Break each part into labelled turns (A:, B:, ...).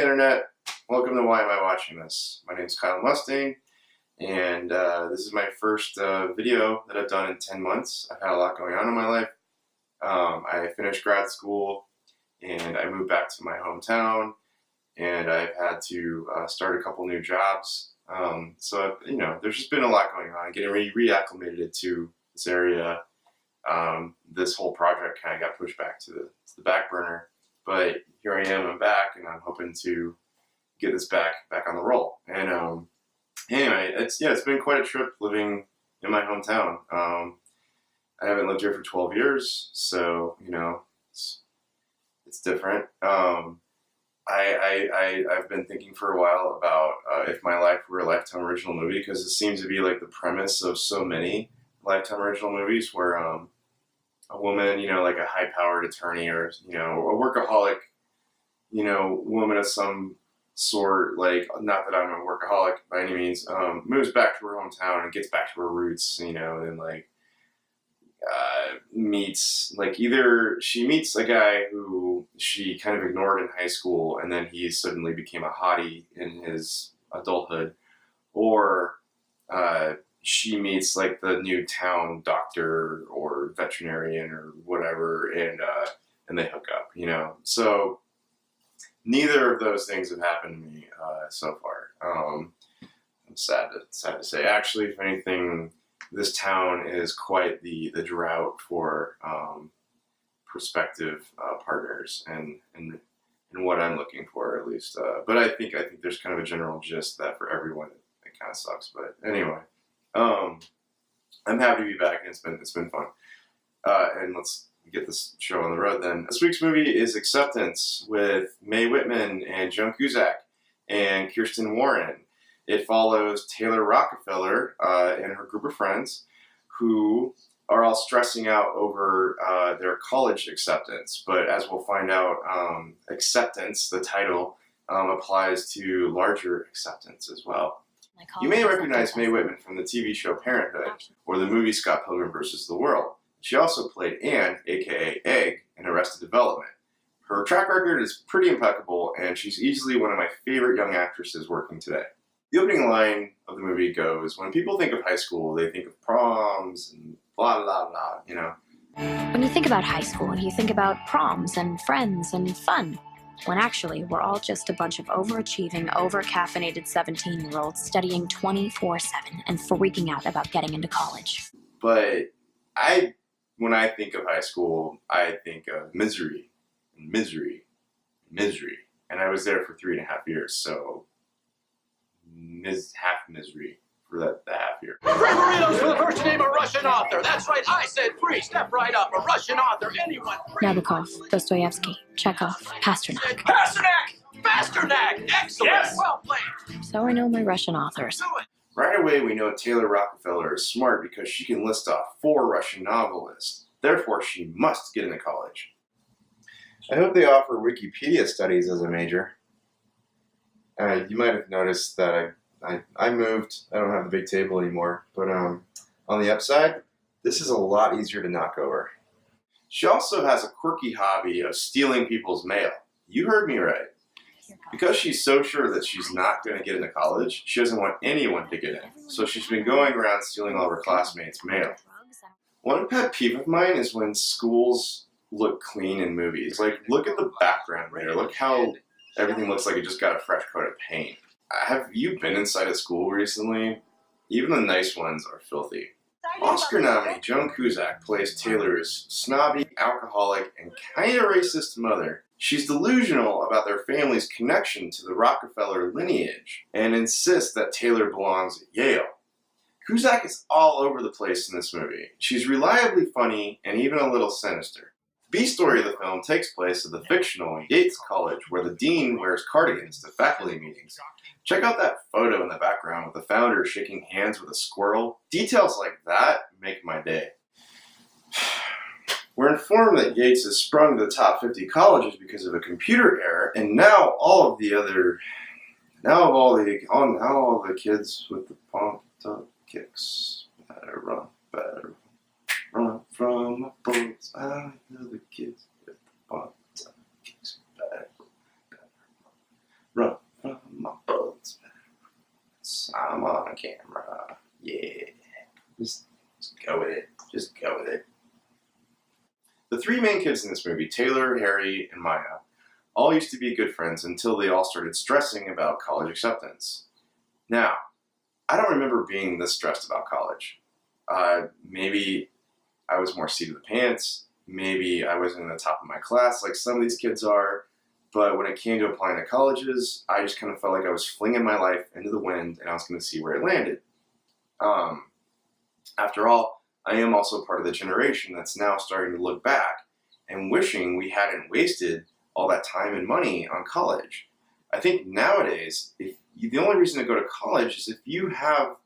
A: Internet. Welcome to Why Am I Watching This? My name is Kyle Mustang, and this is my first video that I've done in 10 months. I've had a lot going on in my life. I finished grad school, and I moved back to my hometown, and I've had to start a couple new jobs. So, there's just been a lot going on. Getting reacclimated to this area. This whole project kind of got pushed back to the back burner. But here I am, I'm back, and I'm hoping to get this back on the roll. And anyway, it's been quite a trip living in my hometown. I haven't lived here for 12 years, so it's different. I've been thinking for a while about if my life were a Lifetime original movie, because it seems to be like the premise of so many Lifetime original movies, where a woman, like a high-powered attorney or, a workaholic, woman of some sort, like, not that I'm a workaholic by any means, moves back to her hometown and gets back to her roots, and meets, either she meets a guy who she kind of ignored in high school, and then he suddenly became a hottie in his adulthood, or she meets the new town doctor or veterinarian or whatever, and they hook up, So neither of those things have happened to me so far. I'm sad to say. Actually, if anything, this town is quite the drought for prospective partners and what I'm looking for, at least. But I think there's kind of a general gist that for everyone it kind of sucks. But anyway. I'm happy to be back, and it's been fun. And let's get this show on the road then. This week's movie is Acceptance, with Whitman and Joan Cusack and Kirsten Warren. It follows Taylor Rockefeller and her group of friends who are all stressing out over their college acceptance. But as we'll find out, acceptance, the title, applies to larger acceptance as well. You may recognize Whitman from the TV show Parenthood, or the movie Scott Pilgrim vs. the World. She also played Anne, aka Egg, in Arrested Development. Her track record is pretty impeccable, and she's easily one of my favorite young actresses working today. The opening line of the movie goes, when people think of high school, they think of proms and blah, blah, blah,
B: When you think about high school, you think about proms and friends and fun. When actually, we're all just a bunch of overachieving, over-caffeinated 17-year-olds studying 24/7 and freaking out about getting into college.
A: But when I think of high school, I think of misery, and misery, misery. And I was there for 3.5 years, so half misery for that half year.
C: Gregorinos for the first name, a Russian author. That's right, I said free. Step right up. A Russian author, anyone.
B: Nabokov, Dostoevsky, Chekhov, Pasternak.
C: Pasternak! Excellent! Yes. Well played.
B: So I know my Russian authors.
A: Right away, we know Taylor Rockefeller is smart because she can list off 4 Russian novelists. Therefore, she must get into college. I hope they offer Wikipedia studies as a major. You might have noticed that I moved. I don't have the big table anymore. But on the upside, this is a lot easier to knock over. She also has a quirky hobby of stealing people's mail. You heard me right. Because she's so sure that she's not going to get into college, she doesn't want anyone to get in. So she's been going around stealing all of her classmates' mail. One pet peeve of mine is when schools look clean in movies. Look at the background layer. Look how everything looks like it just got a fresh coat of paint. Have you been inside a school recently? Even the nice ones are filthy. Oscar nominee Joan Cusack plays Taylor's snobby, alcoholic, and kinda racist mother. She's delusional about their family's connection to the Rockefeller lineage and insists that Taylor belongs at Yale. Cusack is all over the place in this movie. She's reliably funny and even a little sinister. The B-story of the film takes place at the fictional Yates College, where the dean wears cardigans to faculty meetings. Check out that photo in the background with the founder shaking hands with a squirrel. Details like that make my day. We're informed that Yates has sprung to the top 50 colleges because of a computer error, and now all the kids with the pontificates better run from the bullets. I know the kids with the pontificates better run I'm on camera. Yeah. Just go with it. Just go with it. The three main kids in this movie, Taylor, Harry, and Maya, all used to be good friends until they all started stressing about college acceptance. Now, I don't remember being this stressed about college. Maybe I was more seat of the pants. Maybe I wasn't in the top of my class like some of these kids are. But when it came to applying to colleges, I just kind of felt like I was flinging my life into the wind and I was going to see where it landed. After all, I am also part of the generation that's now starting to look back and wishing we hadn't wasted all that time and money on college. I think nowadays, the only reason to go to college is if you have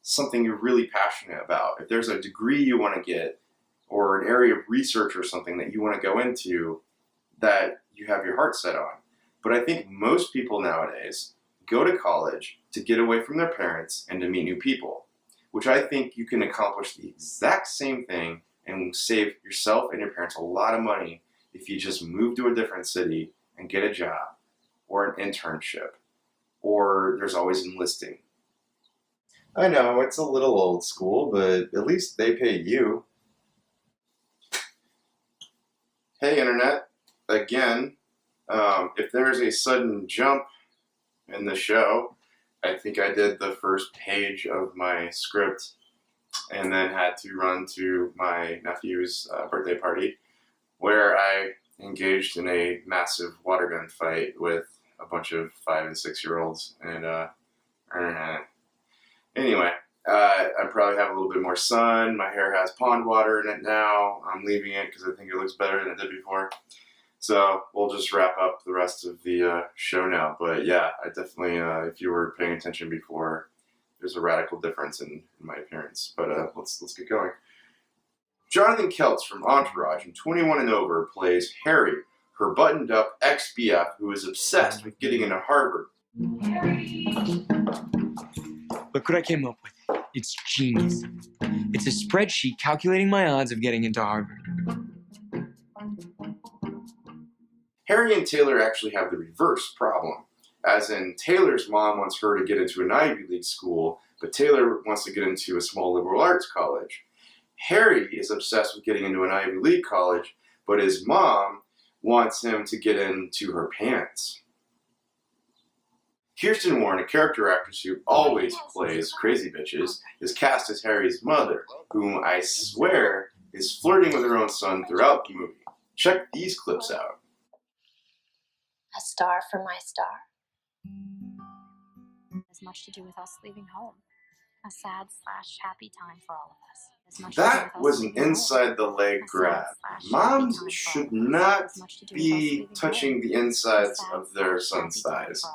A: something you're really passionate about. If there's a degree you want to get or an area of research or something that you want to go into that you have your heart set on. But I think most people nowadays go to college to get away from their parents and to meet new people, which I think you can accomplish the exact same thing and save yourself and your parents a lot of money if you just move to a different city and get a job or an internship, or there's always enlisting. I know, it's a little old school, but at least they pay you. Hey, Internet. Again, if there's a sudden jump in the show, I think I did the first page of my script and then had to run to my nephew's birthday party where I engaged in a massive water gun fight with a bunch of 5 and 6 year olds. And anyway, I probably have a little bit more sun. My hair has pond water in it now. I'm leaving it because I think it looks better than it did before. So we'll just wrap up the rest of the show now. But yeah, I definitely, if you were paying attention before, there's a radical difference in my appearance. But let's get going. Jonathan Keltz from Entourage in 21 and Over plays Harry, her buttoned-up ex-BF who is obsessed with getting into Harvard.
D: Look what I came up with. It's genius. It's a spreadsheet calculating my odds of getting into Harvard.
A: Harry and Taylor actually have the reverse problem, as in Taylor's mom wants her to get into an Ivy League school, but Taylor wants to get into a small liberal arts college. Harry is obsessed with getting into an Ivy League college, but his mom wants him to get into her pants. Kirsten Warren, a character actress who always plays crazy bitches, is cast as Harry's mother, whom I swear is flirting with her own son throughout the movie. Check these clips out.
B: A star for my star. Has much to do with us leaving home. A sad/happy time for all of us. As much to do with
A: That
B: us
A: was an
B: leaving home.
A: inside the leg grab. Moms should not be touching the insides of their son's thighs.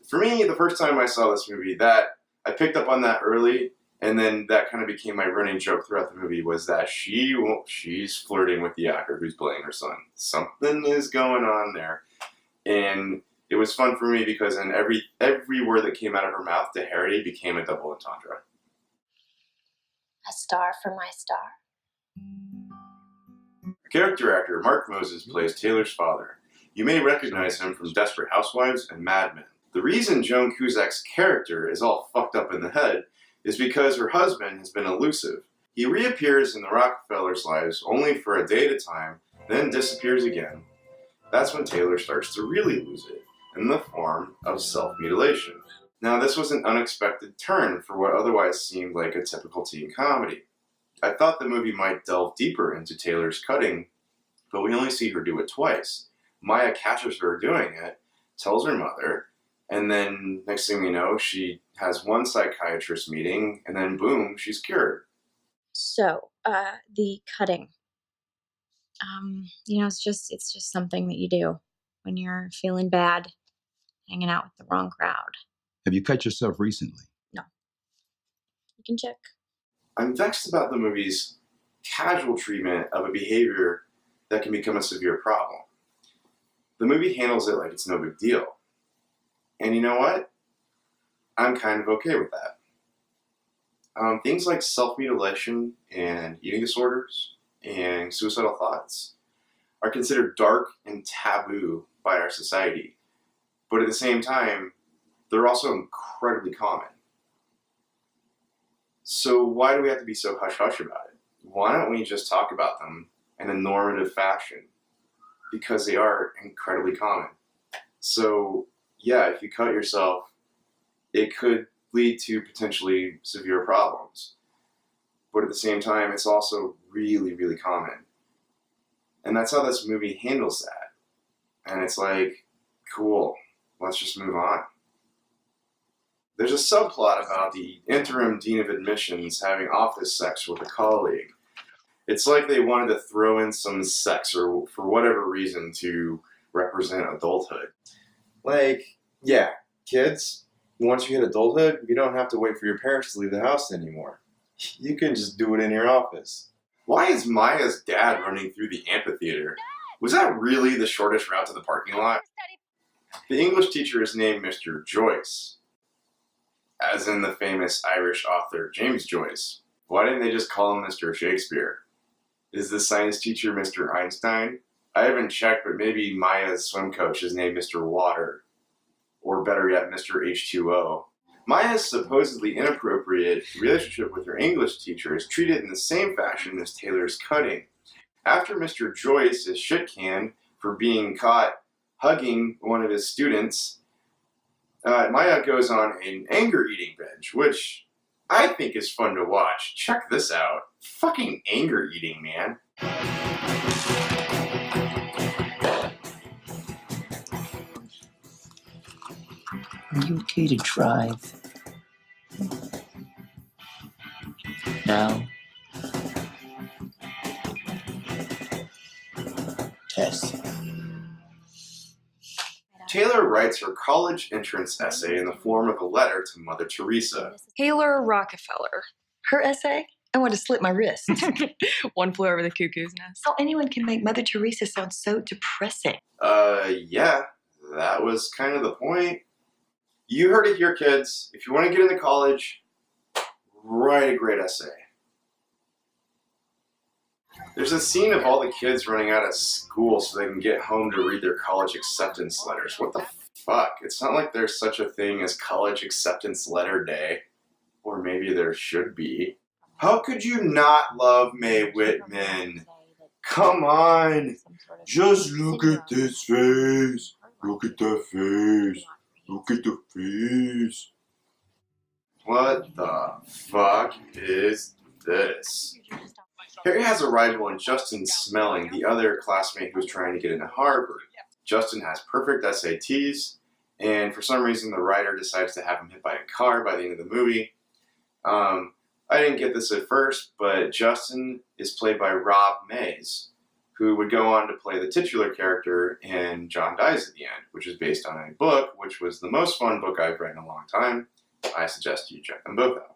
A: For me, the first time I saw this movie, that I picked up on that early, and then that kind of became my running joke throughout the movie, was that she's flirting with the actor who's playing her son. Something is going on there. And it was fun for me because then every word that came out of her mouth to Harry became a double entendre.
B: A star for my star.
A: Character actor Mark Moses plays Taylor's father. You may recognize him from Desperate Housewives and Mad Men. The reason Joan Cusack's character is all fucked up in the head is because her husband has been elusive. He reappears in the Rockefellers' lives only for a day at a time, then disappears again. That's when Taylor starts to really lose it, in the form of self-mutilation. Now, this was an unexpected turn for what otherwise seemed like a typical teen comedy. I thought the movie might delve deeper into Taylor's cutting, but we only see her do it twice. Maya catches her doing it, tells her mother, and then next thing we know, she has one psychiatrist meeting, and then boom, she's cured.
B: So, the cutting. It's just something that you do when you're feeling bad, hanging out with the wrong crowd.
E: Have you cut yourself recently?
B: No. You can check.
A: I'm vexed about the movie's casual treatment of a behavior that can become a severe problem. The movie handles it like it's no big deal. And you know what? I'm kind of okay with that. Things like self-mutilation and eating disorders and suicidal thoughts are considered dark and taboo by our society. But at the same time, they're also incredibly common. So why do we have to be so hush-hush about it? Why don't we just talk about them in a normative fashion? Because they are incredibly common. So yeah, if you cut yourself, it could lead to potentially severe problems. But at the same time, it's also really, really common. And that's how this movie handles that. And it's like, cool, let's just move on. There's a subplot about the interim dean of admissions having office sex with a colleague. It's like they wanted to throw in some sex or for whatever reason to represent adulthood. Like, yeah, kids, once you hit adulthood, you don't have to wait for your parents to leave the house anymore. You can just do it in your office. Why is Maya's dad running through the amphitheater? Was that really the shortest route to the parking lot? The English teacher is named Mr. Joyce, as in the famous Irish author James Joyce. Why didn't they just call him Mr. Shakespeare? Is the science teacher Mr. Einstein? I haven't checked, but maybe Maya's swim coach is named Mr. Water. Or better yet, Mr. H2O. Maya's supposedly inappropriate relationship with her English teacher is treated in the same fashion as Taylor's cutting. After Mr. Joyce is shit-canned for being caught hugging one of his students, Maya goes on an anger-eating binge, which I think is fun to watch. Check this out. Fucking anger-eating, man.
F: Are you okay to drive? Now? Test.
A: Taylor writes her college entrance essay in the form of a letter to Mother Teresa.
G: Taylor Rockefeller. Her essay? I want to slit my wrist. One flew over the cuckoo's nest. How anyone can make Mother Teresa sound so depressing.
A: Yeah, that was kind of the point. You heard it here, kids. If you want to get into college, write a great essay. There's a scene of all the kids running out of school so they can get home to read their college acceptance letters. What the fuck? It's not like there's such a thing as college acceptance letter day. Or maybe there should be. How could you not love Mae Whitman? Come on! Just look at this face. Look at that face. Look at the face. What the fuck is this? Harry has a rival in Justin Smelling, the other classmate who's trying to get into Harvard. Justin has perfect SATs, and for some reason the writer decides to have him hit by a car by the end of the movie. I didn't get this at first, but Justin is played by Rob Mays, who would go on to play the titular character in John Dies at the End, which is based on a book, which was the most fun book I've read in a long time. I suggest you check them both out.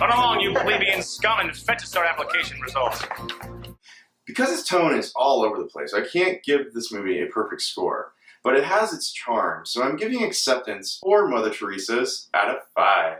H: Run along, you plebeian scum, and fetch us our application results.
A: Because its tone is all over the place, I can't give this movie a perfect score, but it has its charm, so I'm giving Acceptance 4 Mother Teresas out of 5.